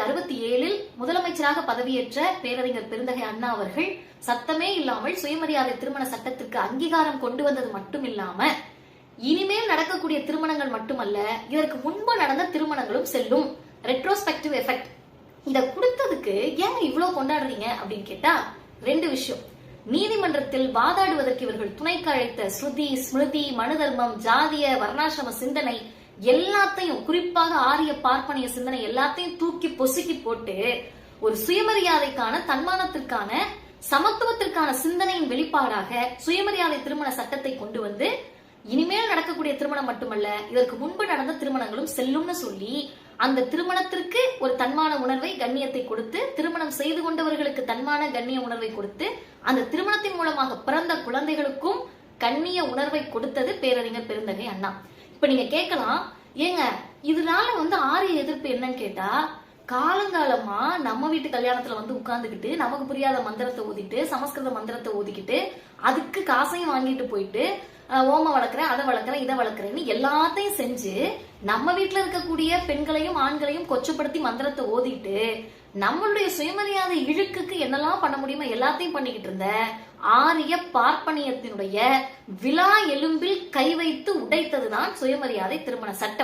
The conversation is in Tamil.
1967 முதலமைச்சராக பதவியேற்ற பேரறிஞர் பெருந்தகை அண்ணா அவர்கள் சத்தமே இல்லாமல் சுயமரியாதை திருமண சட்டத்திற்கு அங்கீகாரம் கொண்டு வந்தது மட்டும் இல்லாம இனிமேல் நடக்கக்கூடிய திருமணங்கள் மட்டுமல்ல, இதற்கு முன்பு நடந்த திருமணங்களும் செல்லும். ரெட்ரோஸ்பெக்டிவ் எஃபெக்ட் இத கொடுத்ததுக்கு ஏன் இவ்வளவு கொண்டாடுறீங்க அப்படின்னு கேட்டா 2 விஷயம். நீதிமன்றத்தில் வாதாடுவதற்கு இவர்கள் துணைக்கு அழைத்த ஸ்ருதி, ஸ்மிருதி, மனு தர்மம், ஜாதிய வர்ணாசிரம சிந்தனை எல்லாத்தையும், குறிப்பாக ஆரிய பார்ப்பனிய சிந்தனை எல்லாத்தையும் தூக்கி பொசுக்கி போட்டு ஒரு சுயமரியாதைக்கான, தன்மானத்திற்கான, சமத்துவத்திற்கான சிந்தனையின் வெளிப்பாடாக சுயமரியாதை திருமண சட்டத்தை கொண்டு வந்து இனிமேல் நடக்கக்கூடிய திருமணம் மட்டுமல்ல, இதற்கு முன்பு நடந்த திருமணங்களும் செல்லும்னு சொல்லி அந்த திருமணத்திற்கு ஒரு தன்மான உணர்வை, கண்ணியத்தை கொடுத்து, திருமணம் செய்து கொண்டவர்களுக்கு தன்மான கண்ணிய உணர்வை கொடுத்து, அந்த திருமணத்தின் மூலமாக பிறந்த குழந்தைகளுக்கும் கண்ணிய உணர்வை கொடுத்தது பேரறிஞர் பெருந்தகை அண்ணா. இப்ப நீங்க கேட்கலாம், ஏங்க இதனால ஆரிய எதிர்ப்பு என்னன்னு கேட்டா, காலங்காலமா நம்ம வீட்டு கல்யாணத்துல உட்கார்ந்துகிட்டு நமக்கு புரியாத மந்திரத்தை ஓதிட்டு, சமஸ்கிருத மந்திரத்தை ஓதிக்கிட்டு, அதுக்கு காசையும் வாங்கிட்டு போயிட்டு ஓம வளர்க்குறேன், அதை வளர்க்குறேன், இதை வளர்க்குறேன்னு எல்லாத்தையும் செஞ்சு நம்ம வீட்டுல இருக்கக்கூடிய பெண்களையும் ஆண்களையும் கொச்சப்படுத்தி மந்திரத்தை ஓதிட்டு நம்மளுடைய சுயமரியாதை இழுக்குக்கு என்னெல்லாம் பண்ண முடியுமோ எல்லாத்தையும் பண்ணிக்கிட்டு இருந்த ஆரிய பார்ப்பனியத்தினுடைய விழா எலும்பில் கை வைத்து உடைத்ததுதான் சுயமரியாதை திருமண சட்டம்.